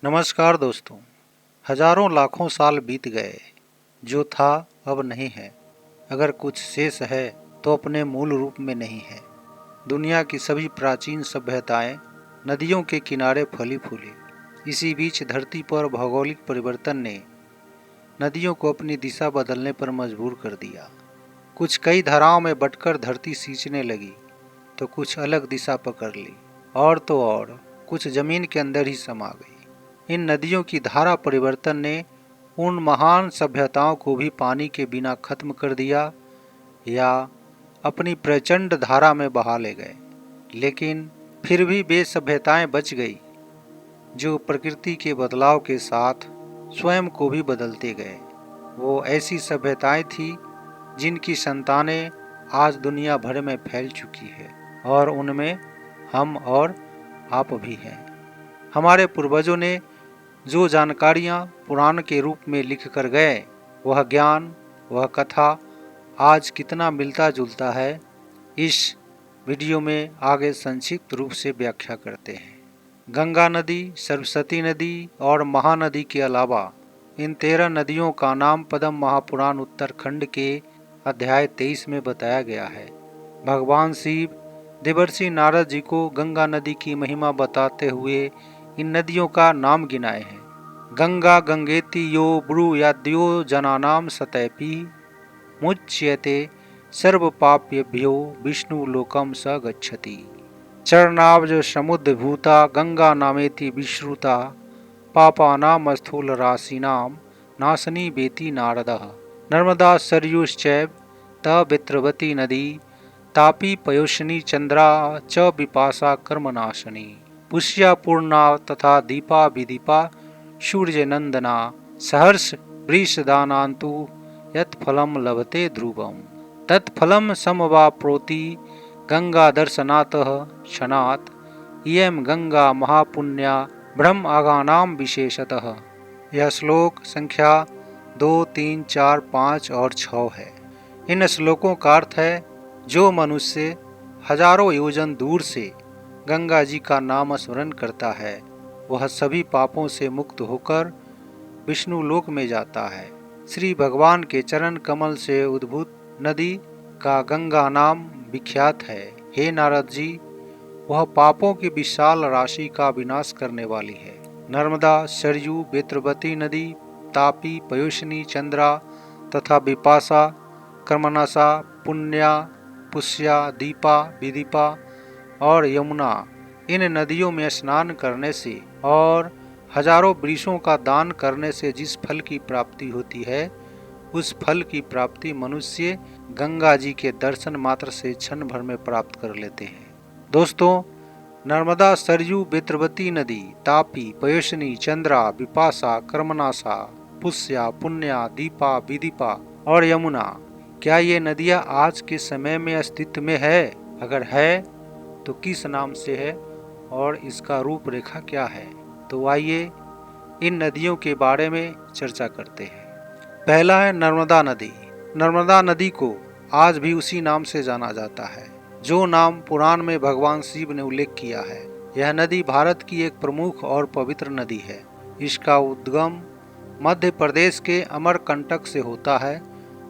नमस्कार दोस्तों। हजारों लाखों साल बीत गए, जो था अब नहीं है। अगर कुछ शेष है तो अपने मूल रूप में नहीं है। दुनिया की सभी प्राचीन सभ्यताएं नदियों के किनारे फली फूली। इसी बीच धरती पर भौगोलिक परिवर्तन ने नदियों को अपनी दिशा बदलने पर मजबूर कर दिया। कुछ कई धाराओं में बटकर धरती सींचने लगी, तो कुछ अलग दिशा पकड़ ली, और तो और कुछ जमीन के अंदर ही समा गई। इन नदियों की धारा परिवर्तन ने उन महान सभ्यताओं को भी पानी के बिना खत्म कर दिया या अपनी प्रचंड धारा में बहा ले गए। लेकिन फिर भी वे सभ्यताएं बच गई, जो प्रकृति के बदलाव के साथ स्वयं को भी बदलते गए। वो ऐसी सभ्यताएं थी जिनकी संतानें आज दुनिया भर में फैल चुकी है, और उनमें हम और आप भी हैं। हमारे पूर्वजों ने जो जानकारियाँ पुराण के रूप में लिख कर गए, वह ज्ञान, वह कथा आज कितना मिलता जुलता है, इस वीडियो में आगे संक्षिप्त रूप से व्याख्या करते हैं। गंगा नदी, सरस्वती नदी और महानदी के अलावा इन 13 नदियों का नाम पद्म महापुराण उत्तरखंड के अध्याय 23 में बताया गया है। भगवान शिव देवर्षि नारद जी को गंगा नदी की महिमा बताते हुए इन नदियों का नाम गिनाए हैं। गंगा गंगेति यो ब्रूयाद्यो जनानाम सतैपि मुच्यते सर्व पाप्यभ्यो विष्णु लोकम स गच्छति। चरणाब्ज समुद्भूता गंगा नामेति विश्रुता पापानाम स्थूल राशिनाम नाशनी बेति नारदः। नर्मदा सरयुश्चैव तवित्रवती नदी तापी पयोष्णी चंद्रा च विपाशा कर्मनाशनी। पुष्या पूर्णा तथा दीपा विदीपा सूर्य नंदना सहर्ष वृषदानान्तु यत्फलम लभते ध्रुवम। तत्फलम समवाप्नोति गंगा दर्शनातः क्षणात् इयं गंगा महापुण्या ब्रह्म आगानाम विशेषतः। यह श्लोक संख्या 2, 3, 4, 5 और 6 है। इन श्लोकों का अर्थ है, जो मनुष्य हजारों योजन दूर से गंगा जी का नाम स्मरण करता है, वह सभी पापों से मुक्त होकर विष्णु लोक में जाता है। श्री भगवान के चरण कमल से उद्भूत नदी का गंगा नाम विख्यात है। हे नारद जी, वह पापों की विशाल राशि का विनाश करने वाली है। नर्मदा, सरयू, बेत्रवती नदी, तापी, पयोष्णी, चंद्रा तथा विपाशा, कर्मनाशा, पुण्या, पुष्या, दीपा, विदीपा और यमुना, इन नदियों में स्नान करने से और हजारों वृक्षों का दान करने से जिस फल की प्राप्ति होती है, उस फल की प्राप्ति मनुष्य गंगा जी के दर्शन मात्र से क्षण भर में प्राप्त कर लेते हैं। दोस्तों, नर्मदा, सरयू, बेत्रवती नदी, तापी, पयोष्णी, चंद्रा, विपाशा, कर्मनाशा, पुष्या, पुण्या, दीपा, विदीपा और यमुना, क्या ये नदियाँ आज के समय में अस्तित्व में है? अगर है तो किस नाम से है और इसका रूपरेखा क्या है? तो आइए इन नदियों के बारे में चर्चा करते हैं। पहला है नर्मदा नदी। नर्मदा नदी को आज भी उसी नाम से जाना जाता है, जो नाम पुराण में भगवान शिव ने उल्लेख किया है। यह नदी भारत की एक प्रमुख और पवित्र नदी है। इसका उद्गम मध्य प्रदेश के अमरकंटक से होता है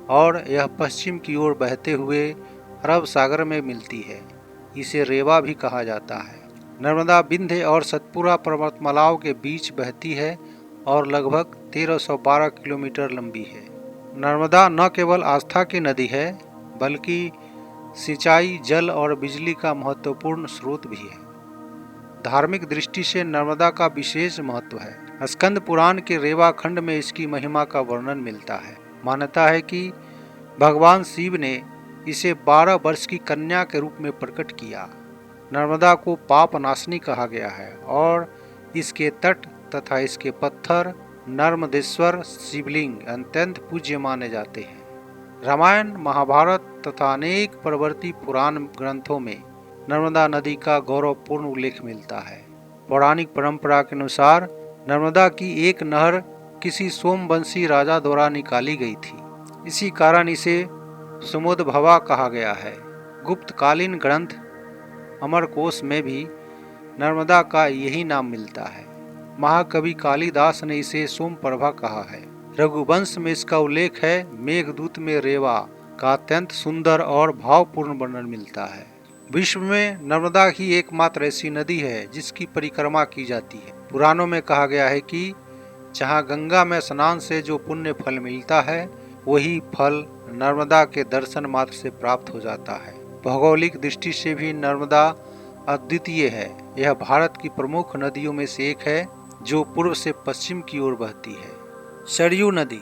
और यह पश्चिम की ओर बहते हुए अरब सागर में मिलती है। इसे रेवा भी कहा जाता है। नर्मदा विंध्य और सतपुरा पर्वतमालाओं के बीच बहती है और लगभग 1312 किलोमीटर लंबी है। नर्मदा न केवल आस्था की नदी है, बल्कि सिंचाई, जल और बिजली का महत्वपूर्ण स्रोत भी है। धार्मिक दृष्टि से नर्मदा का विशेष महत्व है। स्कंद पुराण के रेवा खंड में इसकी महिमा का वर्णन मिलता है। मान्यता है कि भगवान शिव ने इसे 12 वर्ष की कन्या के रूप में प्रकट किया। नर्मदा को पाप नाशनी कहा गया है और इसके तट तथा इसके पत्थर नर्मदेश्वर शिवलिंग अत्यंत पूज्य माने जाते हैं। रामायण, महाभारत तथा अनेक परवर्ती पुराण ग्रंथों में नर्मदा नदी का गौरवपूर्ण उल्लेख मिलता है। पौराणिक परंपरा के अनुसार नर्मदा की एक नहर किसी सोमवंशी राजा द्वारा निकाली गई थी। इसी कारण इसे सुमोदभवा कहा गया है। गुप्तकालीन ग्रंथ अमरकोश में भी नर्मदा का यही नाम मिलता है। महाकवि कालिदास ने इसे सोमप्रभा कहा है। रघुवंश में इसका उल्लेख है। मेघदूत में रेवा का अत्यंत सुंदर और भावपूर्ण वर्णन मिलता है। विश्व में नर्मदा ही एकमात्र ऐसी नदी है जिसकी परिक्रमा की जाती है। पुराणों में कहा गया है कि जहाँ गंगा में स्नान से जो पुण्य फल मिलता है, वही फल नर्मदा के दर्शन मात्र से प्राप्त हो जाता है। भौगोलिक दृष्टि से भी नर्मदा अद्वितीय है। यह भारत की प्रमुख नदियों में से एक है जो पूर्व से पश्चिम की ओर बहती है। सरयू नदी।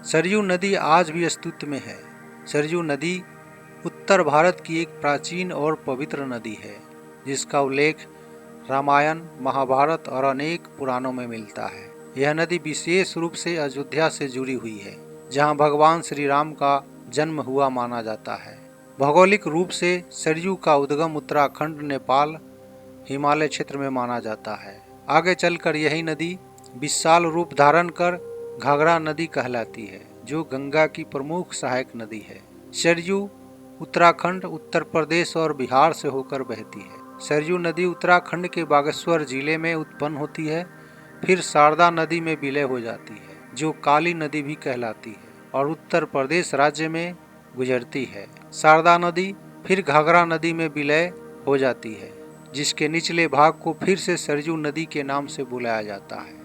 सरयू नदी आज भी अस्तित्व में है। सरयू नदी उत्तर भारत की एक प्राचीन और पवित्र नदी है जिसका उल्लेख रामायण, महाभारत और अनेक पुराणों में मिलता है। यह नदी विशेष रूप से अयोध्या से जुड़ी हुई है, जहां भगवान श्री राम का जन्म हुआ माना जाता है। भौगोलिक रूप से सरयू का उद्गम उत्तराखंड, नेपाल, हिमालय क्षेत्र में माना जाता है। आगे चलकर यही नदी विशाल रूप धारण कर घाघरा नदी कहलाती है, जो गंगा की प्रमुख सहायक नदी है। सरयू उत्तराखंड, उत्तर प्रदेश और बिहार से होकर बहती है। सरयू नदी उत्तराखंड के बागेश्वर जिले में उत्पन्न होती है, फिर शारदा नदी में विलय हो जाती है, जो काली नदी भी कहलाती है, और उत्तर प्रदेश राज्य में गुजरती है। शारदा नदी फिर घाघरा नदी में विलय हो जाती है, जिसके निचले भाग को फिर से सरयू नदी के नाम से बुलाया जाता है।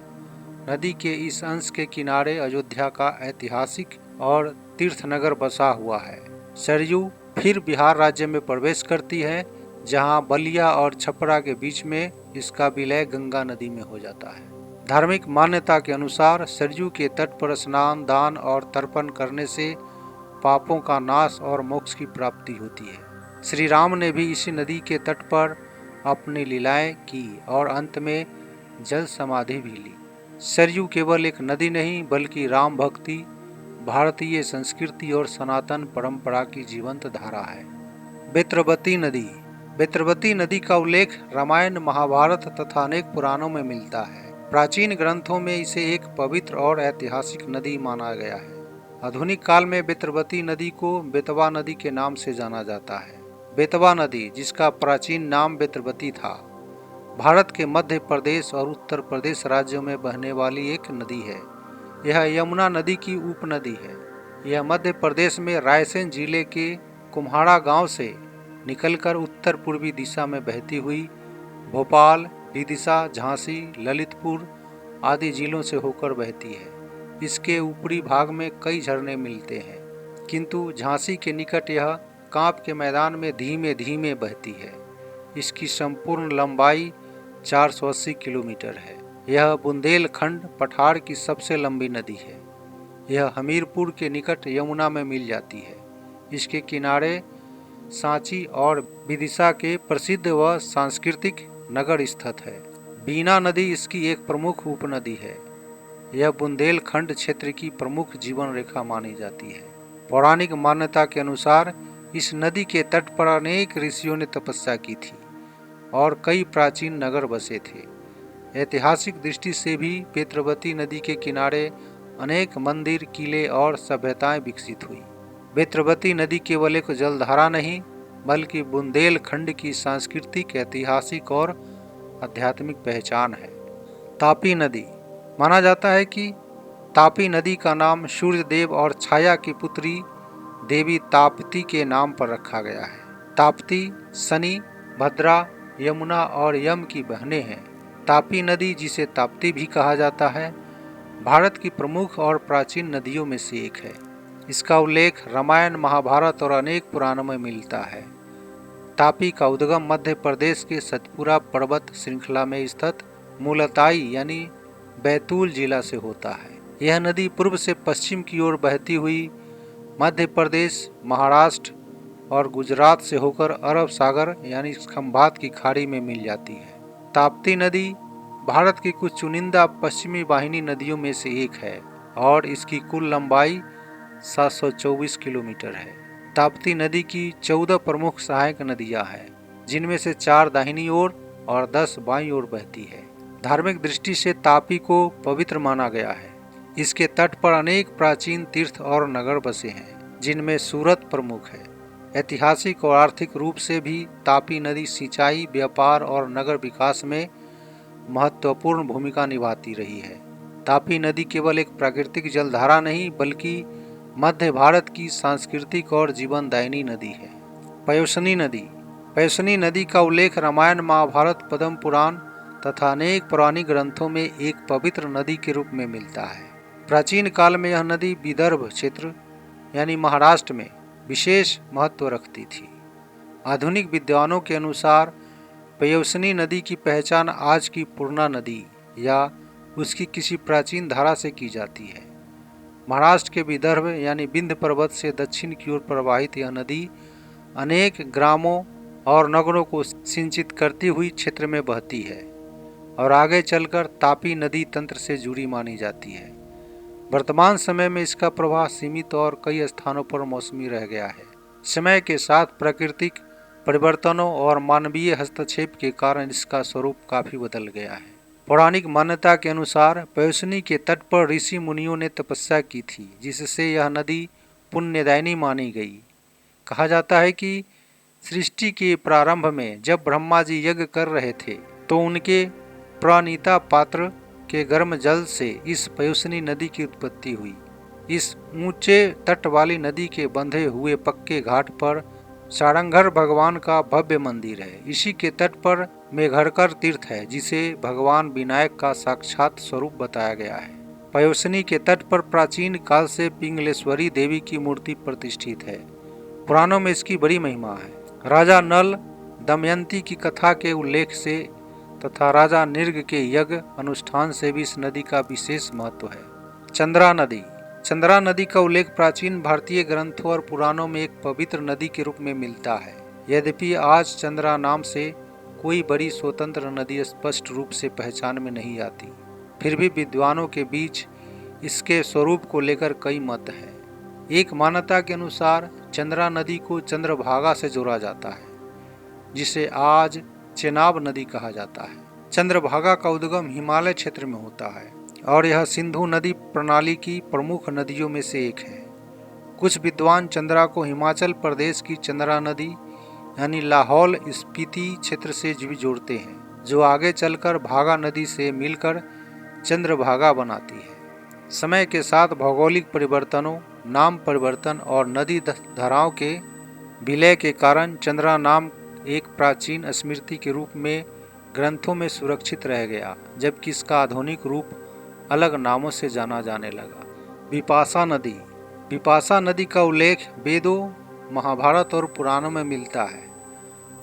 नदी के इस अंश के किनारे अयोध्या का ऐतिहासिक और तीर्थनगर बसा हुआ है। सरयू फिर बिहार राज्य में प्रवेश करती है, जहां बलिया और छपरा के बीच में इसका विलय गंगा नदी में हो जाता है। धार्मिक मान्यता के अनुसार सरयू के तट पर स्नान, दान और तर्पण करने से पापों का नाश और मोक्ष की प्राप्ति होती है। श्री राम ने भी इसी नदी के तट पर अपनी लीलाएं की और अंत में जल समाधि भी ली। सरयू केवल एक नदी नहीं, बल्कि राम भक्ति, भारतीय संस्कृति और सनातन परंपरा की जीवंत धारा है। बेत्रवती नदी। बेत्रवती नदी का उल्लेख रामायण, महाभारत तथा अनेक पुराणों में मिलता है। प्राचीन ग्रंथों में इसे एक पवित्र और ऐतिहासिक नदी माना गया है। आधुनिक काल में बेत्रवती नदी को बेतवा नदी के नाम से जाना जाता है। बेतवा नदी, जिसका प्राचीन नाम बेत्रवती था, भारत के मध्य प्रदेश और उत्तर प्रदेश राज्यों में बहने वाली एक नदी है। यह यमुना नदी की उपनदी है। यह मध्य प्रदेश में रायसेन जिले के कुम्हाड़ा गांव से निकलकर उत्तर पूर्वी दिशा में बहती हुई भोपाल, विदिशा, झांसी, ललितपुर आदि जिलों से होकर बहती है। इसके ऊपरी भाग में कई झरने मिलते हैं, किंतु झांसी के निकट यह कांप के मैदान में धीमे धीमे बहती है। इसकी संपूर्ण लंबाई 480 किलोमीटर है। यह बुंदेलखंड पठार की सबसे लंबी नदी है। यह हमीरपुर के निकट यमुना में मिल जाती है। इसके किनारे सांची और विदिशा के प्रसिद्ध व सांस्कृतिक नगर स्थित है। बीना नदी इसकी एक प्रमुख उपनदी है। यह बुंदेलखंड क्षेत्र की प्रमुख जीवन रेखा मानी जाती है। पौराणिक मान्यता के अनुसार इस नदी के तट पर अनेक ऋषियों ने तपस्या की थी और कई प्राचीन नगर बसे थे। ऐतिहासिक दृष्टि से भी बेत्रवती नदी के किनारे अनेक मंदिर, किले और सभ्यताएं विकसित हुई। बेत्रवती नदी केवल एक जलधारा नहीं, बल्कि बुंदेलखंड की सांस्कृतिक, ऐतिहासिक और आध्यात्मिक पहचान है। तापी नदी। माना जाता है कि तापी नदी का नाम सूर्य देव और छाया की पुत्री देवी ताप्ती के नाम पर रखा गया है। ताप्ती शनि, भद्रा, यमुना और यम की बहनें हैं। तापी नदी, जिसे ताप्ती भी कहा जाता है, भारत की प्रमुख और प्राचीन नदियों में से एक है। इसका उल्लेख रामायण, महाभारत और अनेक पुराणों में मिलता है। तापी का उद्गम मध्य प्रदेश के सतपुरा पर्वत श्रृंखला में स्थित मुलताई यानी बैतूल जिला से होता है। यह नदी पूर्व से पश्चिम की ओर बहती हुई मध्य प्रदेश, महाराष्ट्र और गुजरात से होकर अरब सागर यानी खंभात की खाड़ी में मिल जाती है। ताप्ती नदी भारत की कुछ चुनिंदा पश्चिमी वाहिनी नदियों में से एक है और इसकी कुल लंबाई 724 किलोमीटर है। ताप्ती नदी की 14 प्रमुख सहायक नदियां हैं, जिनमें से 4 दाहिनी ओर और 10 बाईं ओर बहती है। धार्मिक दृष्टि से तापी को पवित्र माना गया है। इसके तट पर अनेक प्राचीन तीर्थ और नगर बसे हैं, जिनमें सूरत प्रमुख है। ऐतिहासिक और आर्थिक रूप से भी तापी नदी सिंचाई, व्यापार और नगर विकास में महत्वपूर्ण भूमिका निभाती रही है। तापी नदी केवल एक प्राकृतिक जलधारा नहीं बल्कि मध्य भारत की सांस्कृतिक और जीवनदायिनी नदी है। पयोसनी नदी। पयोसनी नदी का उल्लेख रामायण, महाभारत, पद्म पुराण तथा अनेक पौराणिक ग्रंथों में एक पवित्र नदी के रूप में मिलता है। प्राचीन काल में यह नदी विदर्भ क्षेत्र यानी महाराष्ट्र में विशेष महत्व रखती थी। आधुनिक विद्वानों के अनुसार पयोसनी नदी की पहचान आज की पूर्णा नदी या उसकी किसी प्राचीन धारा से की जाती है। महाराष्ट्र के विदर्भ यानी विंध्य पर्वत से दक्षिण की ओर प्रवाहित यह नदी अनेक ग्रामों और नगरों को सिंचित करती हुई क्षेत्र में बहती है और आगे चलकर तापी नदी तंत्र से जुड़ी मानी जाती है। वर्तमान समय में इसका प्रवाह सीमित और कई स्थानों पर मौसमी रह गया है। समय के साथ प्राकृतिक परिवर्तनों और मानवीय हस्तक्षेप के कारण इसका स्वरूप काफी बदल गया है। पौराणिक मान्यता के अनुसार पयोसनी के तट पर ऋषि मुनियों ने तपस्या की थी, जिससे यह नदी पुण्यदायिनी मानी गई। कहा जाता है कि सृष्टि के प्रारंभ में जब ब्रह्मा जी यज्ञ कर रहे थे तो उनके प्रणीता पात्र के गर्म जल से इस पयोसनी नदी की उत्पत्ति हुई। इस ऊंचे तट वाली नदी के बंधे हुए पक्के घाट पर सारंगधर भगवान का भव्य मंदिर है। इसी के तट पर मेघरकर तीर्थ है, जिसे भगवान विनायक का साक्षात स्वरूप बताया गया है। पयोसनी के तट पर प्राचीन काल से पिंगलेश्वरी देवी की मूर्ति प्रतिष्ठित है। पुराणों में इसकी बड़ी महिमा है। राजा नल दमयंती की कथा के उल्लेख से तथा राजा निर्ग के यज्ञ अनुष्ठान से भी इस नदी का विशेष महत्व है। चंद्रा नदी। चंद्रा नदी का उल्लेख प्राचीन भारतीय ग्रंथों और पुराणों में एक पवित्र नदी के रूप में मिलता है। यद्यपि आज चंद्रा नाम से कोई बड़ी स्वतंत्र नदी स्पष्ट रूप से पहचान में नहीं आती, फिर भी विद्वानों के बीच इसके स्वरूप को लेकर कई मत हैं। एक मान्यता के अनुसार चंद्रा नदी को चंद्रभागा से जोड़ा जाता है, जिसे आज चेनाब नदी कहा जाता है। चंद्रभागा का उद्गम हिमालय क्षेत्र में होता है और यह सिंधु नदी प्रणाली की प्रमुख नदियों में से एक है। कुछ विद्वान चंद्रा को हिमाचल प्रदेश की चंद्रा नदी यानी लाहौल स्पीति क्षेत्र से भी जोड़ते हैं, जो आगे चलकर भागा नदी से मिलकर चंद्रभागा बनाती है। समय के साथ भौगोलिक परिवर्तनों, नाम परिवर्तन और नदी धाराओं के विलय के कारण चंद्रा नाम एक प्राचीन स्मृति के रूप में ग्रंथों में सुरक्षित रह गया, जबकि इसका आधुनिक रूप अलग नामों से जाना जाने लगा। बिपाशा नदी। बिपाशा नदी का उल्लेख वेदों, महाभारत और पुराणों में मिलता है।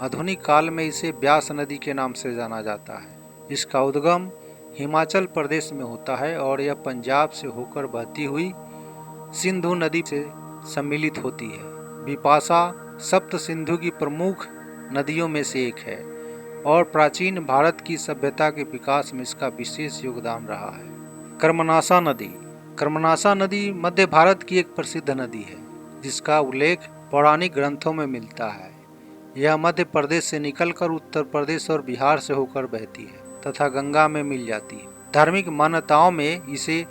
आधुनिक काल में इसे व्यास नदी के नाम से जाना जाता है। इसका उद्गम हिमाचल प्रदेश में होता है और यह पंजाब से होकर बहती हुई सिंधु नदी से सम्मिलित होती है। बिपाशा सप्त सिंधु की प्रमुख नदियों में से एक है और प्राचीन भारत की सभ्यता के विकास में इसका विशेष योगदान रहा है। कर्मनाशा नदी। कर्मनाशा नदी मध्य भारत की एक प्रसिद्ध नदी है, जिसका उल्लेख पौराणिक ग्रंथों में मिलता है। यह मध्य प्रदेश से निकलकर उत्तर प्रदेश और बिहार से होकर बहती है तथा गंगा में मिल जाती है। धार्मिक मान्यताओं में इसे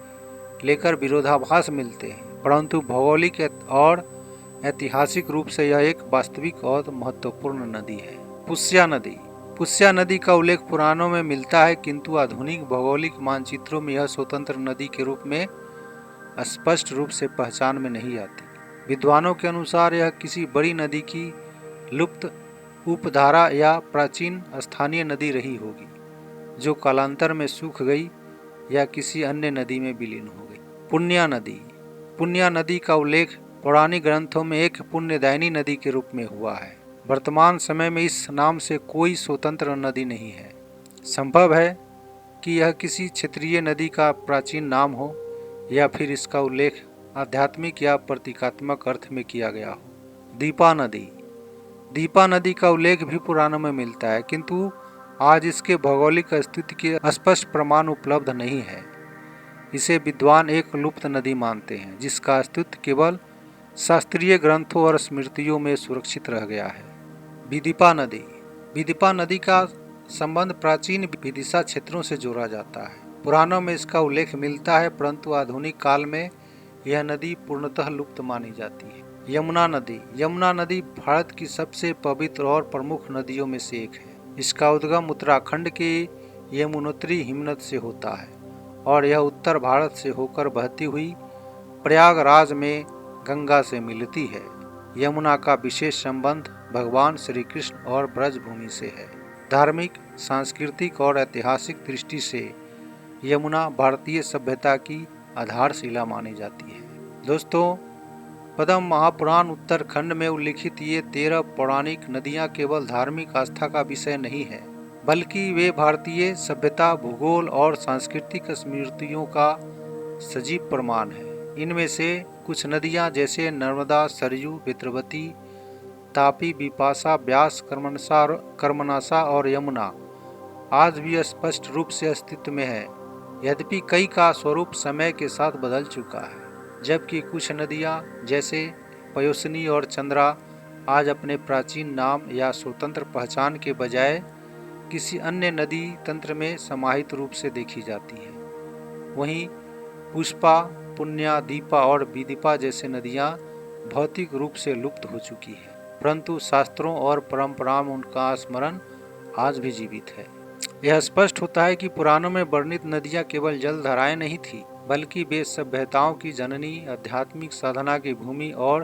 लेकर विरोधाभास मिलते हैं, परंतु भौगोलिक और ऐतिहासिक रूप से यह एक वास्तविक और महत्वपूर्ण नदी है। पुष्या नदी। पुष्या नदी का उल्लेख पुराणों में मिलता है, किंतु आधुनिक भौगोलिक मानचित्रों में यह स्वतंत्र नदी के रूप में स्पष्ट रूप से पहचान में नहीं आती। विद्वानों के अनुसार यह किसी बड़ी नदी की लुप्त उपधारा या प्राचीन स्थानीय नदी रही होगी, जो कालांतर में सूख गई या किसी अन्य नदी में विलीन हो गई। पुण्या नदी। पुण्या नदी का उल्लेख पौराणिक ग्रंथों में एक पुण्यदायिनी नदी के रूप में हुआ है। वर्तमान समय में इस नाम से कोई स्वतंत्र नदी नहीं है। संभव है कि यह किसी क्षेत्रीय नदी का प्राचीन नाम हो या फिर इसका उल्लेख आध्यात्मिक या प्रतीकात्मक अर्थ में किया गया हो। दीपा नदी। दीपा नदी का उल्लेख भी पुराणों में मिलता है, किंतु आज इसके भौगोलिक अस्तित्व के स्पष्ट प्रमाण उपलब्ध नहीं है। इसे विद्वान एक लुप्त नदी मानते हैं, जिसका अस्तित्व केवल शास्त्रीय ग्रंथों और स्मृतियों में सुरक्षित रह गया है। विदिशा नदी। विदिशा नदी का संबंध प्राचीन विदिशा क्षेत्रों से जोड़ा जाता है। पुराणों में इसका उल्लेख मिलता है, परंतु आधुनिक काल में यह नदी पूर्णतः लुप्त मानी जाती है। यमुना नदी। यमुना नदी भारत की सबसे पवित्र और प्रमुख नदियों में से एक है। इसका उद्गम उत्तराखंड के यमुनोत्री हिमनद से होता है और यह उत्तर भारत से होकर बहती हुई प्रयागराज में गंगा से मिलती है। यमुना का विशेष संबंध भगवान श्री कृष्ण और ब्रजभूमि से है। धार्मिक, सांस्कृतिक और ऐतिहासिक दृष्टि से यमुना भारतीय सभ्यता की आधारशिला मानी जाती है। दोस्तों, पद्म महापुराण उत्तरखंड में उल्लिखित ये 13 पौराणिक नदियां केवल धार्मिक आस्था का विषय नहीं है, बल्कि वे भारतीय सभ्यता, भूगोल और सांस्कृतिक स्मृतियों का सजीव प्रमाण है। इनमें से कुछ नदियां जैसे नर्मदा, सरयू, बेतरवती, तापी, बिपाशा, ब्यास, कर्मनाशा और यमुना आज भी स्पष्ट रूप से अस्तित्व में है। यद्यपि कई का स्वरूप समय के साथ बदल चुका है, जबकि कुछ नदियां जैसे पयोसनी और चंद्रा आज अपने प्राचीन नाम या स्वतंत्र पहचान के बजाय किसी अन्य नदी तंत्र में समाहित रूप से देखी जाती है। वहीं पुष्पा, पुण्या, दीपा और विदिपा जैसे नदियां भौतिक रूप से लुप्त हो चुकी है, परंतु शास्त्रों और परंपराओं में उनका स्मरण आज भी जीवित है। यह स्पष्ट होता है कि पुराणों में वर्णित नदियां केवल जलधाराएं नहीं थी, बल्कि वे सभ्यताओं की जननी, आध्यात्मिक साधना की भूमि और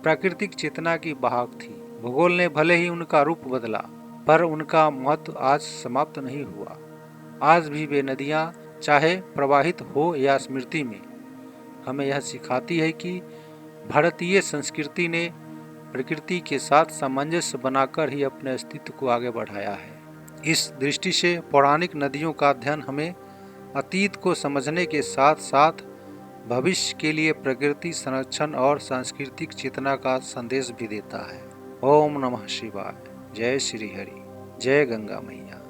प्राकृतिक चेतना की वाहक थी। भूगोल ने भले ही उनका रूप बदला, पर उनका महत्व आज समाप्त नहीं हुआ। आज भी वे नदियां चाहे प्रवाहित हो या स्मृति में, हमें यह सिखाती है कि भारतीय संस्कृति ने प्रकृति के साथ सामंजस्य बनाकर ही अपने अस्तित्व को आगे बढ़ाया है। इस दृष्टि से पौराणिक नदियों का अध्ययन हमें अतीत को समझने के साथ साथ भविष्य के लिए प्रकृति संरक्षण और सांस्कृतिक चेतना का संदेश भी देता है। ओम नमः शिवाय। जय श्री हरि। जय गंगा मैया।